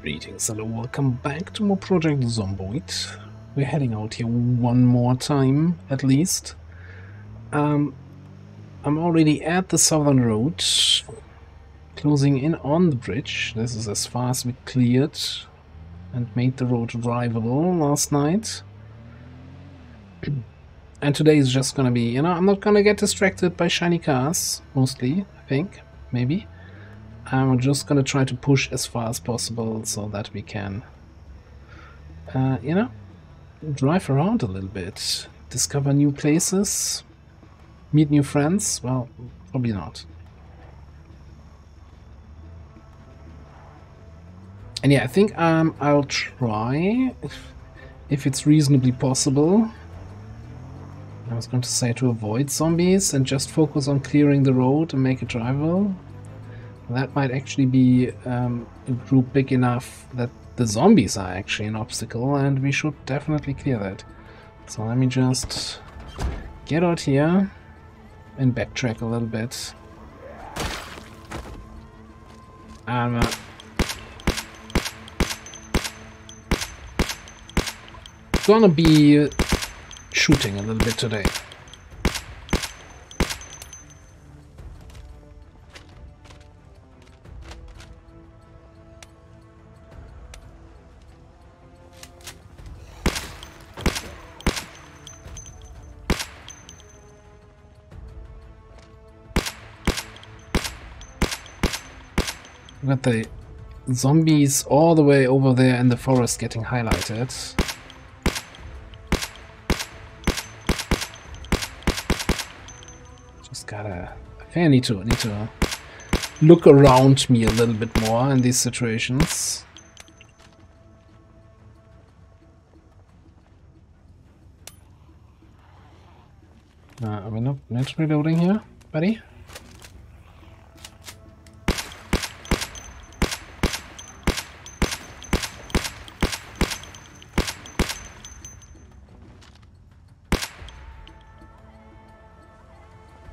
Greetings, hello, welcome back to more Project Zomboid. We're heading out here one more time, at least. I'm already at the southern road, closing in on the bridge. This is as far as we cleared and made the road drivable last night. And today is just gonna be, I'm not gonna get distracted by shiny cars, mostly, I think, maybe. I'm just gonna try to push as far as possible so that we can, drive around a little bit, discover new places, meet new friends. Well, probably not. And yeah, I think I'll try, if it's reasonably possible. I was going to say to avoid zombies and just focus on clearing the road and make it drivable. That might actually be a group big enough that the zombies are actually an obstacle, and we should definitely clear that. So let me just get out here and backtrack a little bit. I'm gonna be shooting a little bit today. Got the zombies all the way over there in the forest getting highlighted. Just gotta... I think I need to look around me a little bit more in these situations. Are we not reloading here, buddy?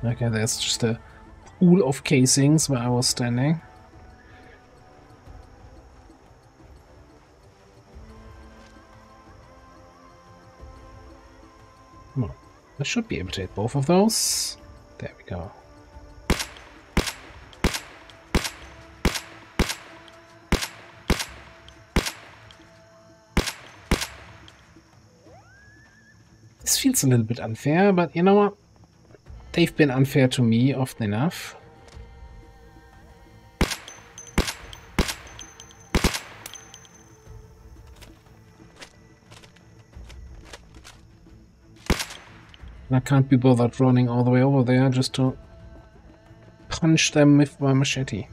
Okay, there's just a pool of casings where I was standing. Come on, I should be able to hit both of those. There we go. This feels a little bit unfair, but you know what? They've been unfair to me often enough. And I can't be bothered running all the way over there just to punch them with my machete.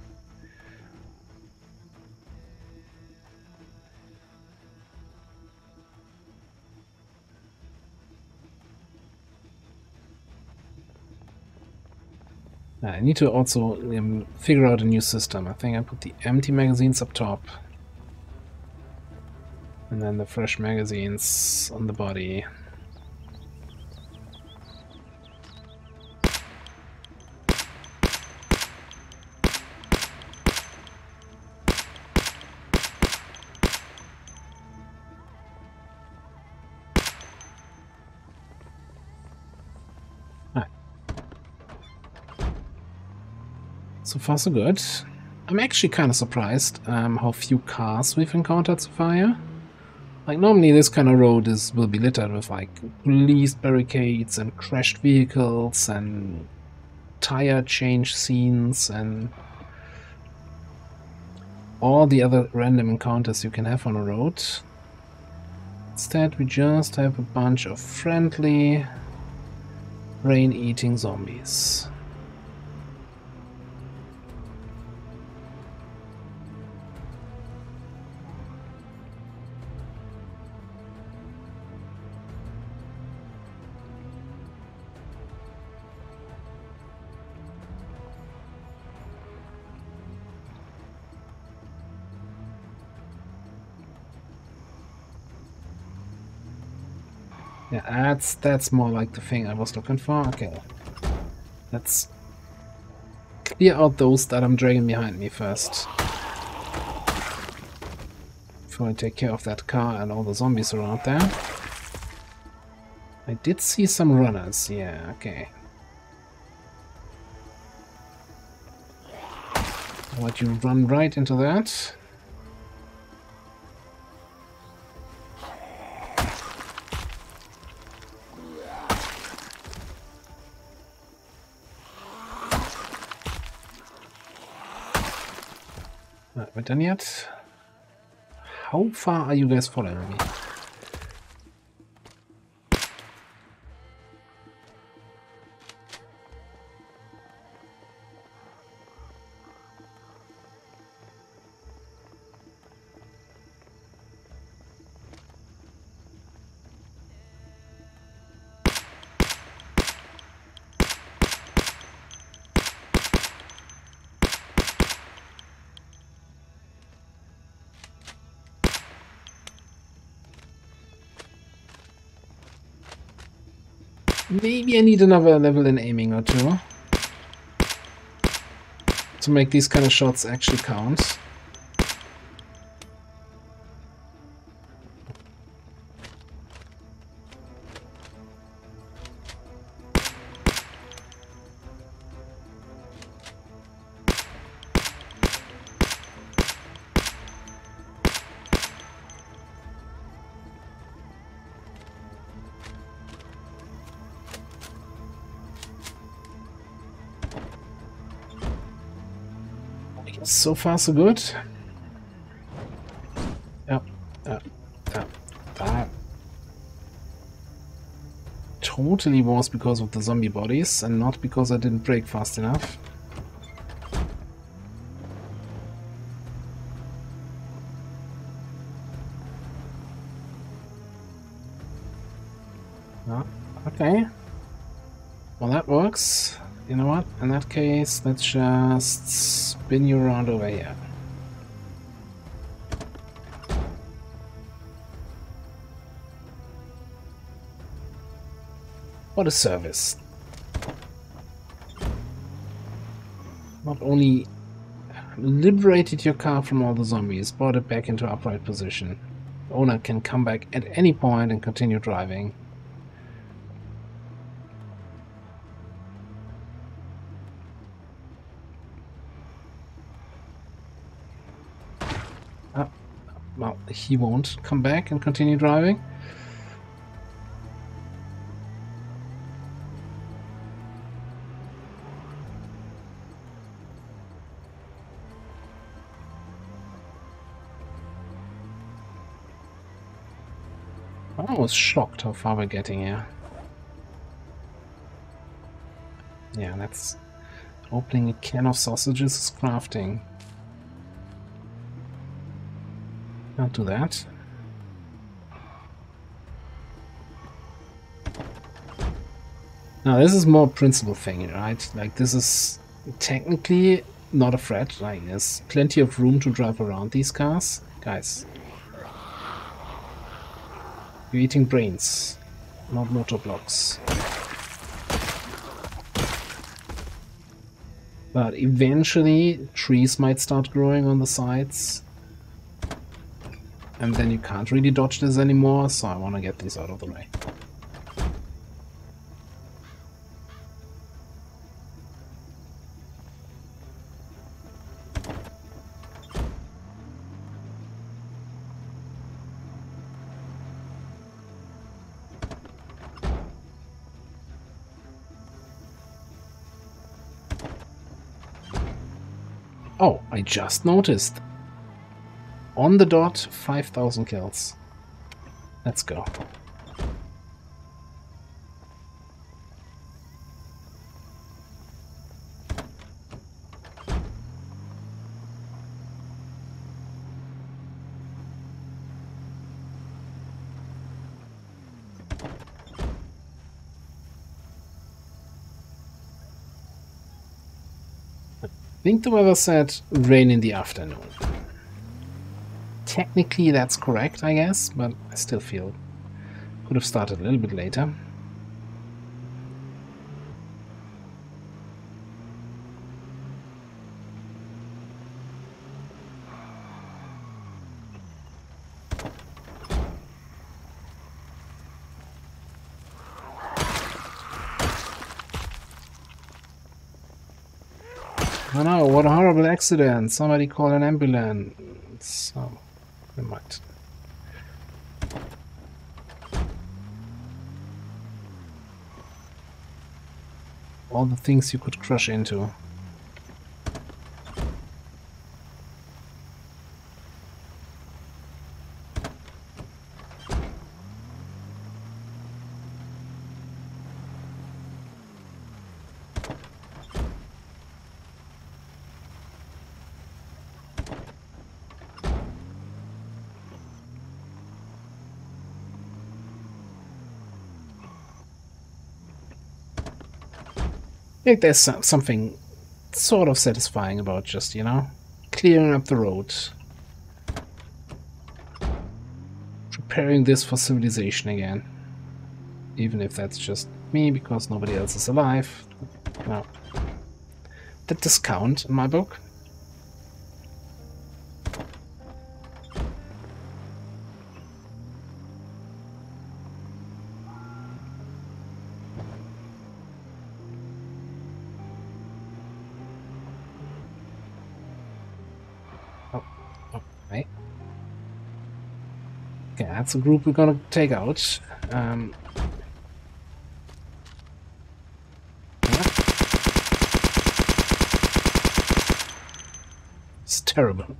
I need to also figure out a new system. I think I put the empty magazines up top. And then the fresh magazines on the body. So far so good. I'm actually kind of surprised how few cars we've encountered so far here. Like normally this kind of road will be littered with like police barricades and crashed vehicles and tire change scenes and all the other random encounters you can have on a road. Instead we just have a bunch of friendly brain-eating zombies. Yeah, that's more like the thing I was looking for. Okay, let's clear out those that I'm dragging behind me first. before I take care of that car and all the zombies around there. I did see some runners, yeah, okay. I'll let you run right into that. Not we're done yet. How far are you guys following me? Maybe I need another level in aiming or two to make these kind of shots actually count. So far, so good. Yep. That totally was because of the zombie bodies and not because I didn't brake fast enough. Oh, okay. Well, that works. You know what? In that case, let's just spin you around over here. What a service. Not only liberated your car from all the zombies, brought it back into upright position. The owner can come back at any point and continue driving. Well, he won't come back and continue driving. I was shocked how far we're getting here. Yeah, that's opening a can of sausages is crafting. I'll do that. Now this is more principle thing, right? Like this is technically not a threat. Like there's plenty of room to drive around these cars. Guys, you're eating brains, not motor blocks. But eventually trees might start growing on the sides. And then you can't really dodge this anymore, so I want to get these out of the way. Oh, I just noticed. On the dot, 5,000 kills. Let's go. I think the weather said rain in the afternoon. Technically that's correct, I guess, but I still feel could have started a little bit later. Oh no, what a horrible accident. Somebody call an ambulance. Oh, never mind. All the things you could crush into. I think there's something sort of satisfying about just, you know, clearing up the road. Preparing this for civilization again. Even if that's just me, because nobody else is alive. No. That discount in my book. Okay. Okay, that's a group we're gonna take out. Yeah. It's terrible.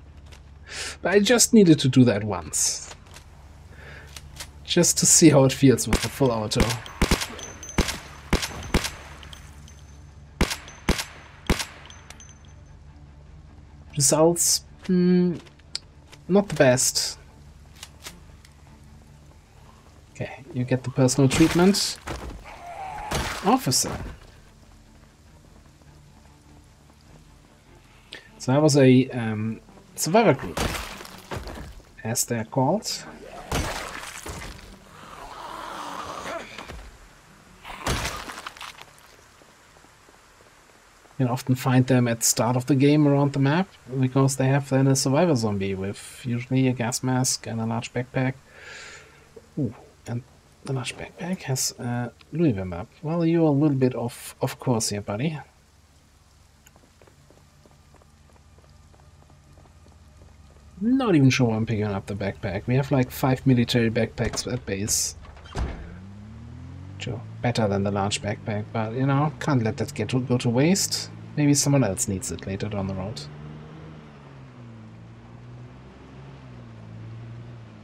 But I just needed to do that once. Just to see how it feels with the full auto. Results, not the best. Okay, you get the personal treatment. Officer. So that was a survivor group, as they're called. You can often find them at the start of the game around the map, because they have then a survivor zombie with usually a gas mask and a large backpack. Ooh, and the large backpack has a Louisville map. Well, you're a little bit off course here, buddy. Not even sure I'm picking up the backpack. We have like 5 military backpacks at base. Sure, better than the large backpack, but you know, can't let that go to waste. Maybe someone else needs it later down the road.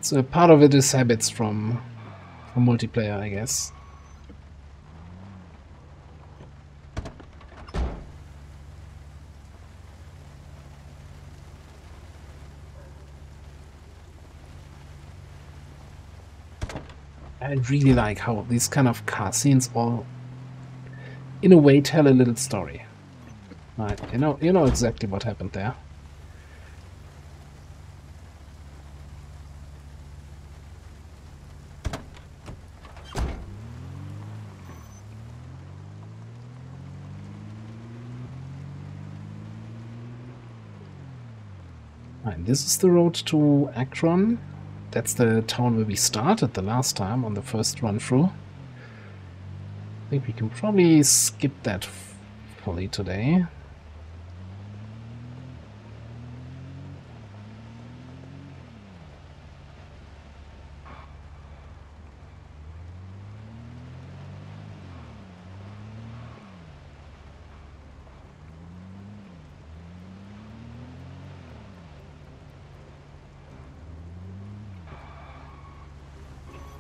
So part of it is habits from multiplayer, I guess. I really like how these kind of cutscenes all, in a way, tell a little story. Right, you know exactly what happened there. Right, this is the road to Akron. That's the town where we started the last time on the first run through. I think we can probably skip that fully today.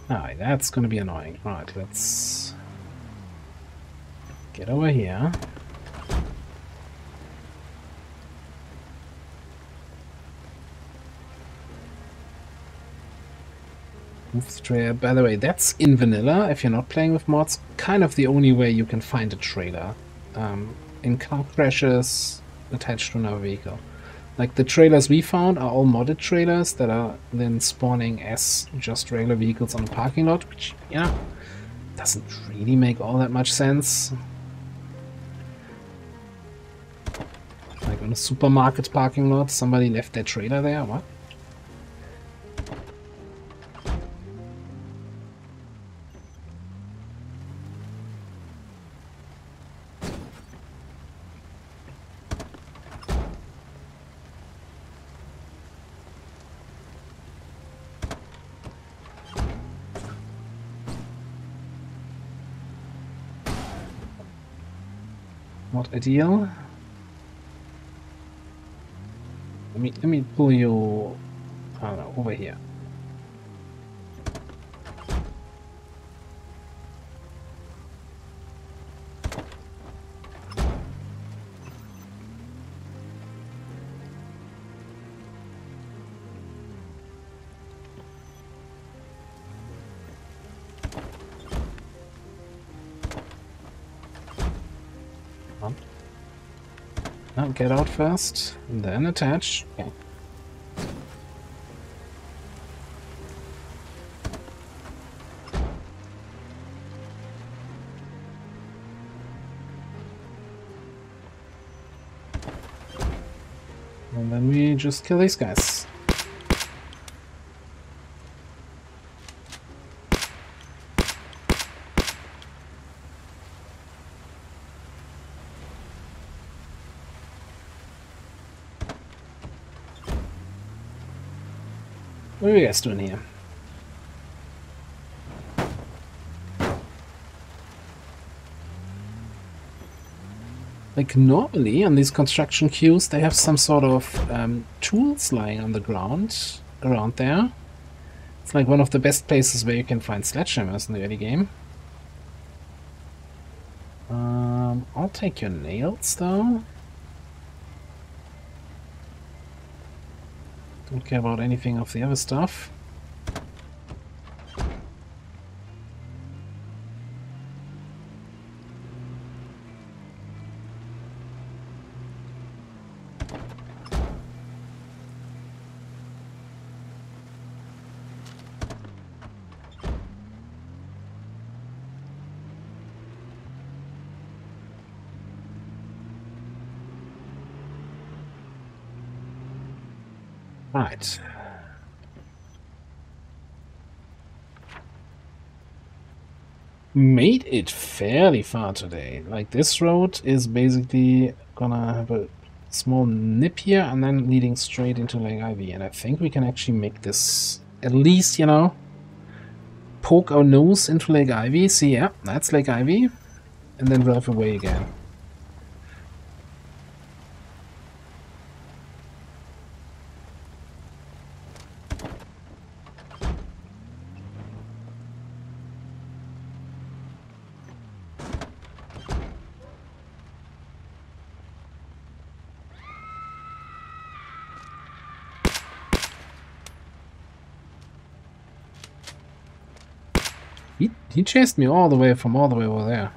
Alright, that's going to be annoying. Right, let's get over here. Move the trailer. By the way, that's in vanilla. If you're not playing with mods, kind of the only way you can find a trailer. In car crashes attached to another vehicle. Like the trailers we found are all modded trailers that are then spawning as just regular vehicles on the parking lot, which, you know, doesn't really make all that much sense. Like on a supermarket parking lot, somebody left their trailer there, what? Not ideal. Let me pull you, I don't know, over here. Now get out first, and then attach. Okay. And then we just kill these guys. What are you guys doing here? Like normally on these construction queues they have some sort of tools lying on the ground around there. It's like one of the best places where you can find sledgehammers in the early game. I'll take your nails though. Don't care about anything of the other stuff. Right. Made it fairly far today. Like this road is basically gonna have a small nip here and then leading straight into Lake Ivy. And I think we can actually make this at least, you know, poke our nose into Lake Ivy. See, yeah, that's Lake Ivy. And then drive away again. He chased me all the way from all the way over there.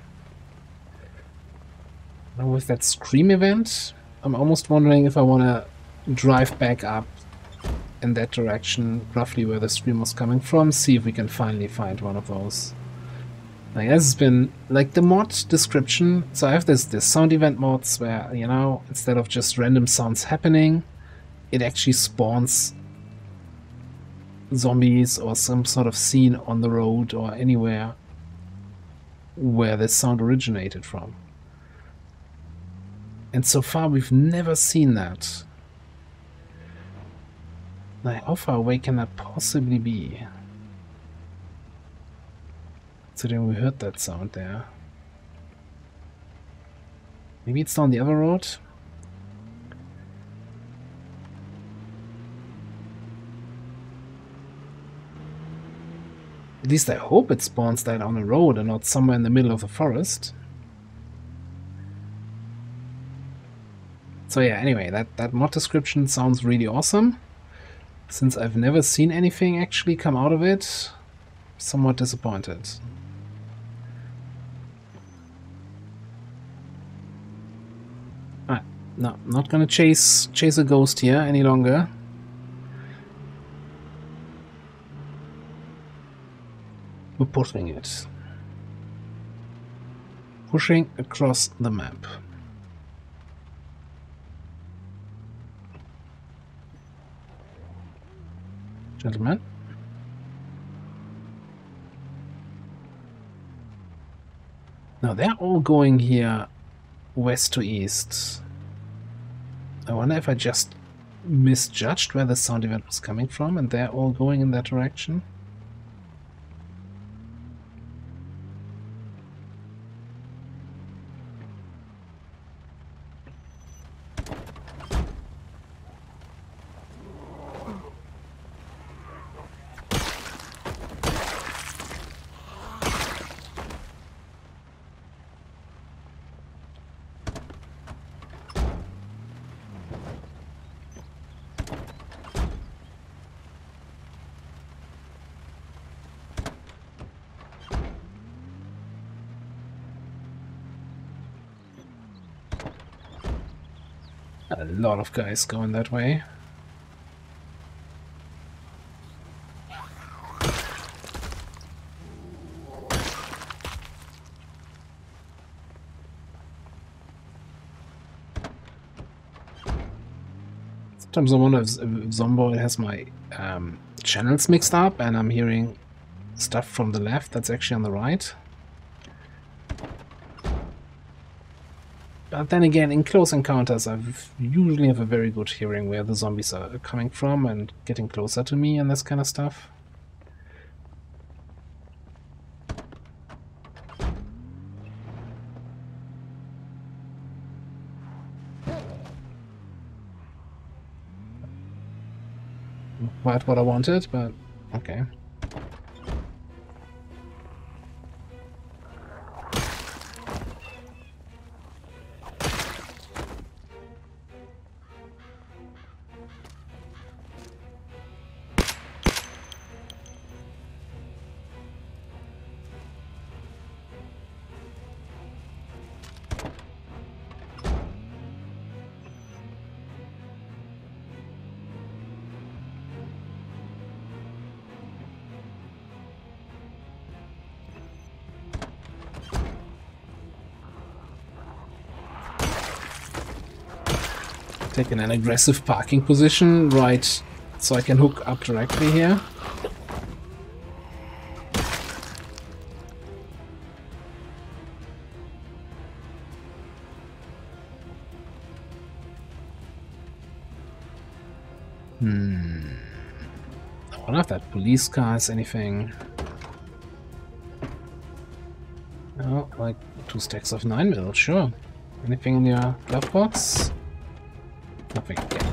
Now with that Scream event, I'm almost wondering if I want to drive back up in that direction, roughly where the Scream was coming from, see if we can finally find one of those. Like, this has been, like, the mod description, so I have this sound event mods where, you know, instead of just random sounds happening, it actually spawns zombies or some sort of scene on the road or anywhere where the sound originated from. And so far we've never seen that. Like, how far away can that possibly be? Considering we heard that sound there. Maybe it's down the other road? At least I hope it spawns that on a road and not somewhere in the middle of the forest. So yeah, anyway, that mod description sounds really awesome. Since I've never seen anything actually come out of it, somewhat disappointed. Alright, no, not gonna chase a ghost here any longer. We're pushing it. Pushing across the map. Gentlemen. Now they're all going here west to east. I wonder if I just misjudged where the sound event was coming from and they're all going in that direction. A lot of guys going that way. Sometimes I wonder if Zomboid has my channels mixed up and I'm hearing stuff from the left that's actually on the right. But then again, in close encounters, I usually have a very good hearing where the zombies are coming from and getting closer to me and this kind of stuff. Not quite what I wanted, but okay. Taking an aggressive parking position, right, so I can hook up directly here. I wonder if that police car has anything. Oh, like 2 stacks of 9mm, sure. Anything in your glove box? Nothing. Okay.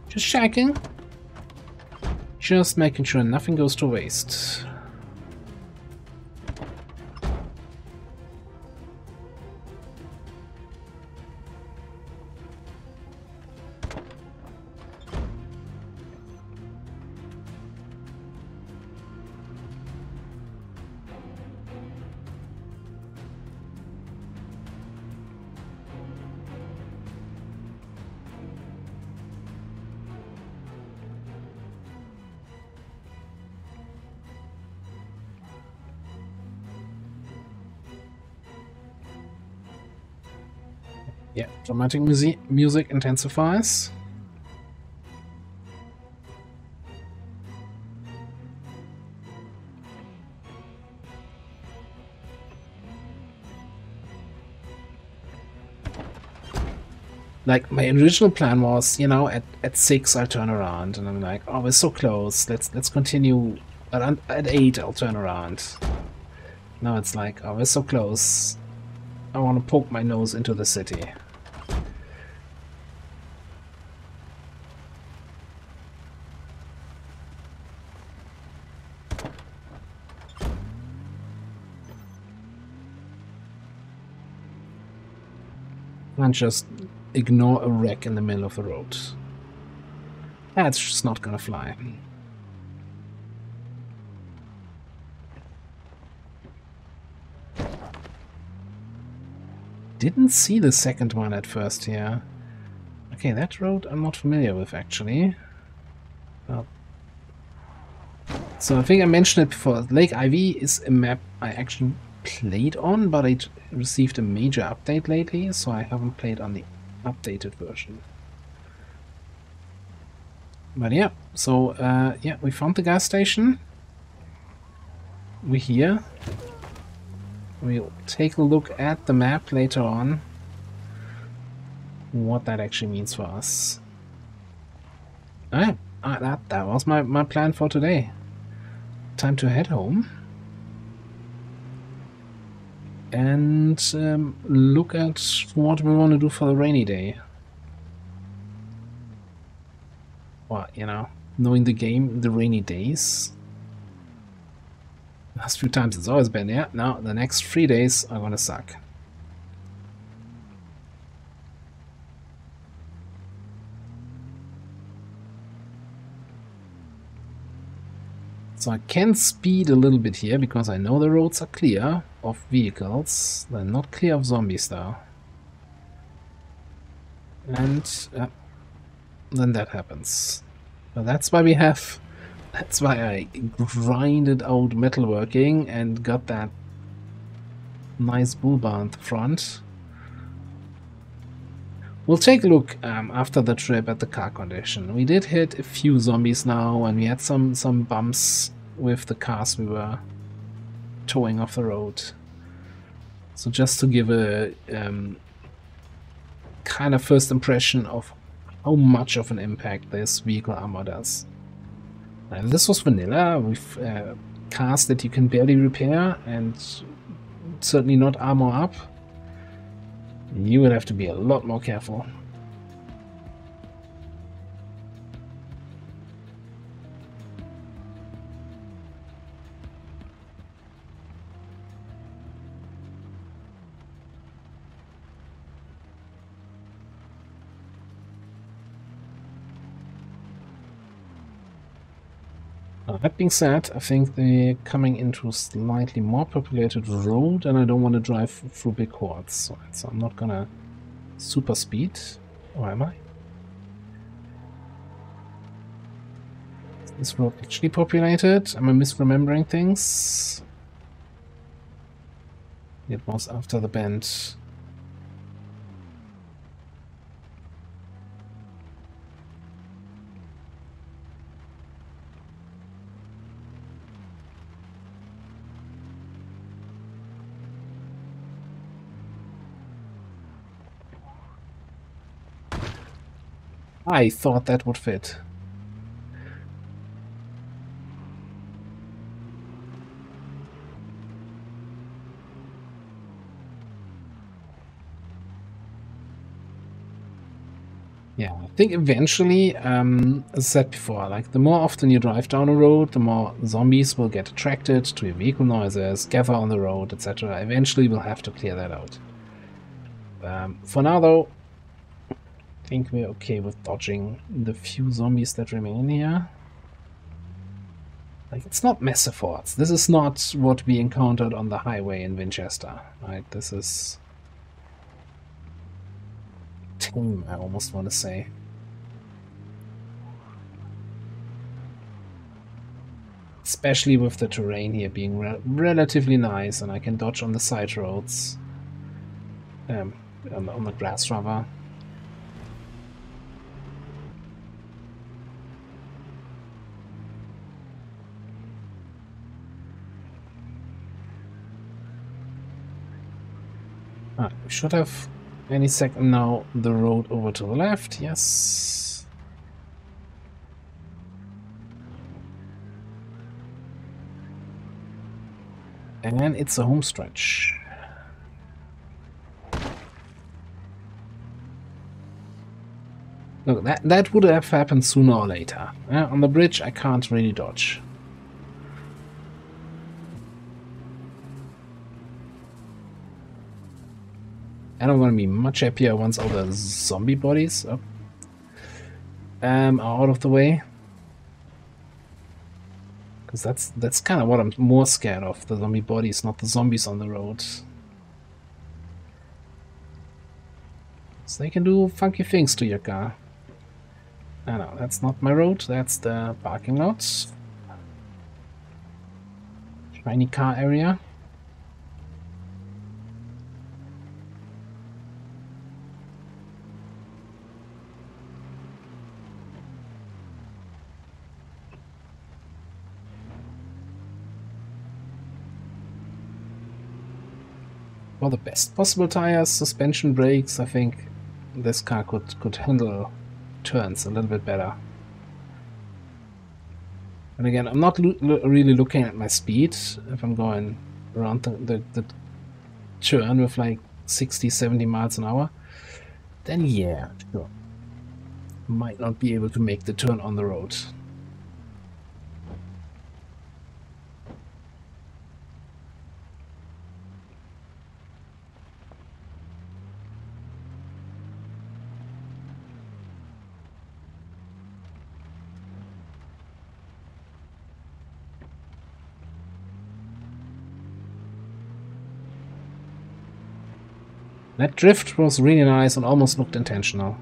Just checking. Just making sure nothing goes to waste. Yeah, dramatic music intensifies. Like, my original plan was, you know, at 6 I'll turn around, and I'm like, oh, we're so close, let's continue. At 8 I'll turn around. Now it's like, oh, we're so close. I want to poke my nose into the city. And just ignore a wreck in the middle of the road. That's just not gonna fly. Didn't see the second one at first here. Okay, that road I'm not familiar with, actually. Well, so I think I mentioned it before. Lake Ivy is a map I actually played on, but it received a major update lately, so I haven't played on the updated version. But yeah, so yeah, we found the gas station. We're here. We'll take a look at the map later on, what that actually means for us. That was my plan for today. Time to head home and look at what we want to do for the rainy day. Well, you know, knowing the game, the rainy days. Last few times it's always been, yeah, now the next 3 days are gonna suck. So I can speed a little bit here because I know the roads are clear of vehicles. They're not clear of zombies though. And then that happens. But that's why we have... That's why I grinded out metalworking and got that nice bull bar at the front. We'll take a look after the trip at the car condition. We did hit a few zombies now, and we had some bumps with the cars we were towing off the road. So just to give a kind of first impression of how much of an impact this vehicle armor does. And this was vanilla with cars that you can barely repair and certainly not armor up. You would have to be a lot more careful. That being said, I think they're coming into a slightly more populated road, and I don't want to drive through big hordes, so I'm not gonna super speed. Or am I? Is this road actually populated? Am I misremembering things? It was after the bend. I thought that would fit. Yeah, I think eventually, as I said before, like the more often you drive down a road, the more zombies will get attracted to your vehicle noises, gather on the road, etc. Eventually we'll have to clear that out. For now though, I think we're okay with dodging the few zombies that remain here. Like, it's not massive hordes. This is not what we encountered on the highway in Winchester, right? This is tame, I almost want to say. Especially with the terrain here being relatively nice, and I can dodge on the side roads. On the grass, rather. We should have any second now the road over to the left, yes. And it's a home stretch. Look, that would have happened sooner or later. On the bridge I can't really dodge. And I'm gonna be much happier once all the zombie bodies are out of the way. Because that's kind of what I'm more scared of, the zombie bodies, not the zombies on the road. So they can do funky things to your car. I know, that's not my road, that's the parking lot. Shiny car area. For the best possible tires, suspension, brakes, I think this car could handle turns a little bit better. And again, I'm not really looking at my speed. If I'm going around the turn with like 60-70 miles an hour, then yeah, sure. Might not be able to make the turn on the road. That drift was really nice and almost looked intentional.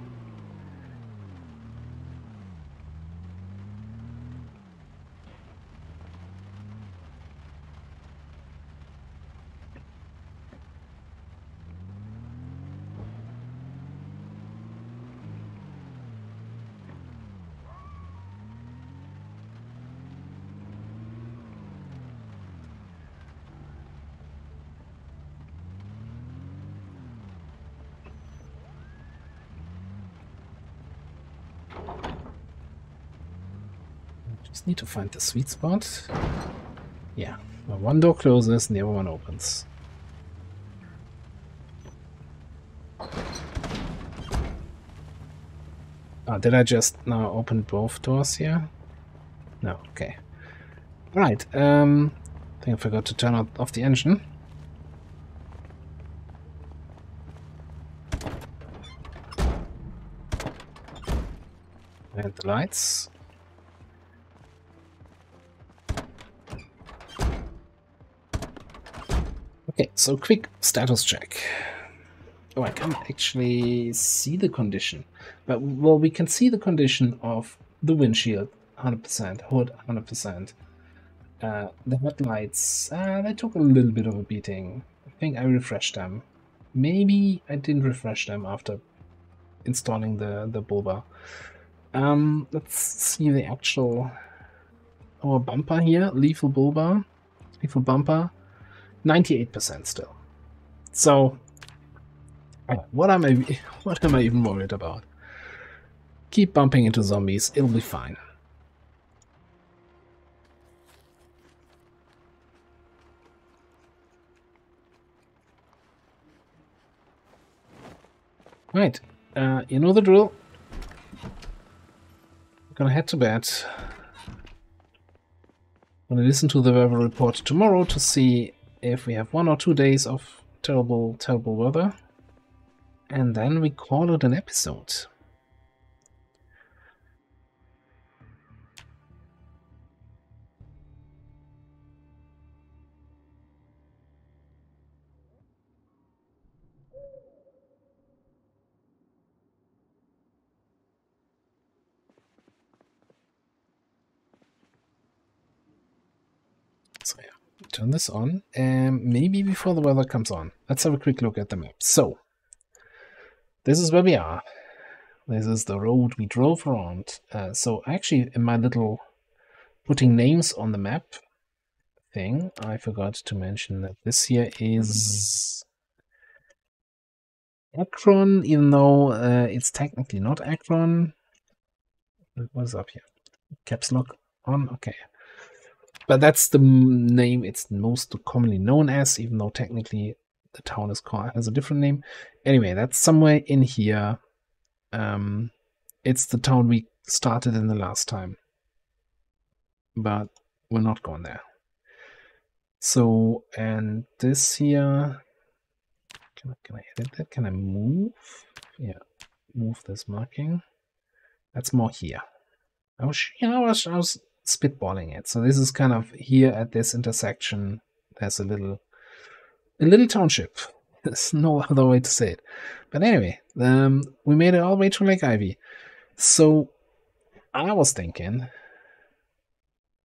Just need to find the sweet spot. Yeah, when one door closes, the other one opens. Oh, did I just now open both doors here? No, okay. Right, I think I forgot to turn off the engine. And the lights. Okay, so quick status check. Oh, I can't actually see the condition. But, well, we can see the condition of the windshield, 100%, hood, 100%. The headlights, they took a little bit of a beating. I think I refreshed them. Maybe I didn't refresh them after installing the bulba. Let's see the actual... Our bumper here, lethal bumper, 98% still. So, what am I even worried about? Keep bumping into zombies, it'll be fine. Right, you know the drill. I'm gonna head to bed. I'm gonna listen to the weather report tomorrow to see if we have 1 or 2 days of terrible, terrible weather. And then we call it an episode. So yeah, turn this on, and maybe before the weather comes on, let's have a quick look at the map. So, this is where we are. This is the road we drove around. So actually, in my little putting names on the map thing, I forgot to mention that this here is Akron, even though it's technically not Akron. What is up here? Caps lock on, okay. But that's the name it's most commonly known as, even though technically the town has a different name. Anyway, that's somewhere in here. It's the town we started in the last time. But we're not going there. So, and this here... Can I edit that? Can I move? Yeah, move this marking. That's more here. I was spitballing it. So this is kind of here at this intersection. There's a little township. There's no other way to say it. But anyway, we made it all the way to Lake Ivy. So I was thinking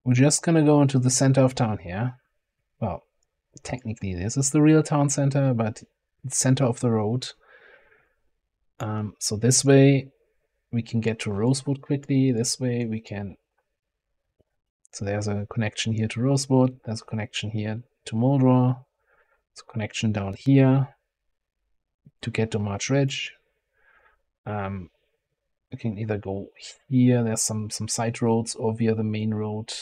we're just gonna go into the center of town here. Well, technically this is the real town center, but center of the road. So this way we can get to Rosewood quickly. This way we can... So there's a connection here to Rosewood. There's a connection here to Muldrow. There's a connection down here to get to March Ridge. You can either go here, there's some side roads, or via the main road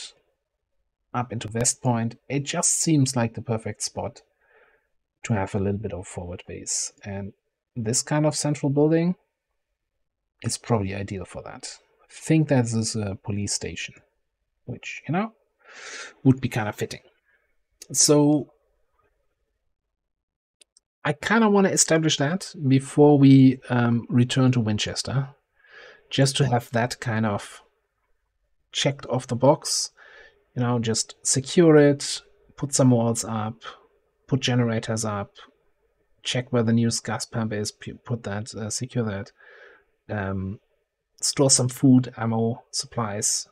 up into West Point. It just seems like the perfect spot to have a little bit of forward base. And this kind of central building is probably ideal for that. I think that this is a police station, which, you know, would be kind of fitting. So I kind of want to establish that before we return to Winchester, just to have that kind of checked off the box. You know, just secure it, put some walls up, put generators up, check where the nearest gas pump is, put that, secure that, store some food, ammo, supplies,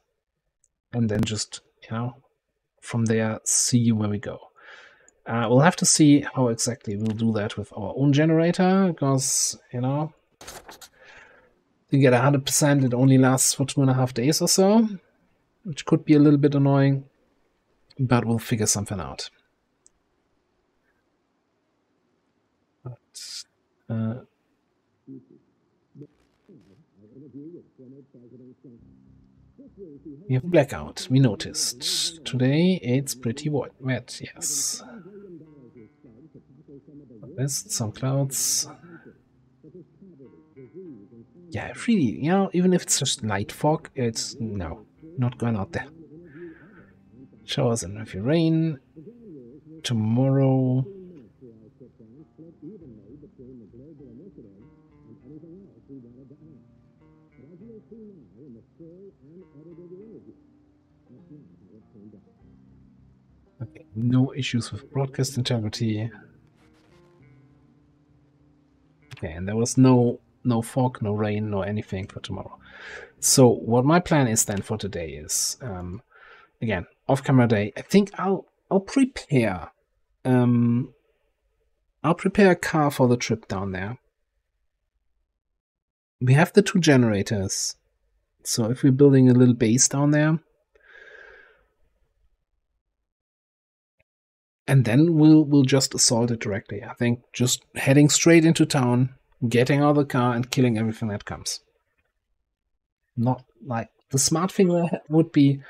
and then just, you know, from there, see where we go. We'll have to see how exactly we'll do that with our own generator, because, you know, to get 100%, it only lasts for 2.5 days or so, which could be a little bit annoying, but we'll figure something out. We have blackout, we noticed. Today it's pretty wet, yes. Mist, some clouds. Yeah, really, you know, even if it's just light fog, it's no, not going out there. Showers and heavy rain. Tomorrow. Okay, no issues with broadcast integrity. Okay, and there was no fog, no rain, no anything for tomorrow. So what my plan is then for today is, again, off-camera day. I think I'll prepare. I'll prepare a car for the trip down there. We have the 2 generators, so if we're building a little base down there, and then we'll just assault it directly. I think just heading straight into town, getting out of the car, and killing everything that comes. Not like the smart thing would be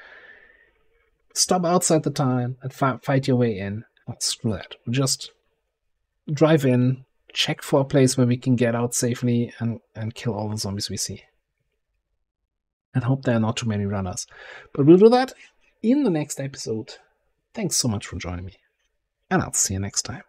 stop outside the town and fight your way in. Oh, screw that. Just drive in, check for a place where we can get out safely and kill all the zombies we see. And hope there are not too many runners. But we'll do that in the next episode. Thanks so much for joining me. And I'll see you next time.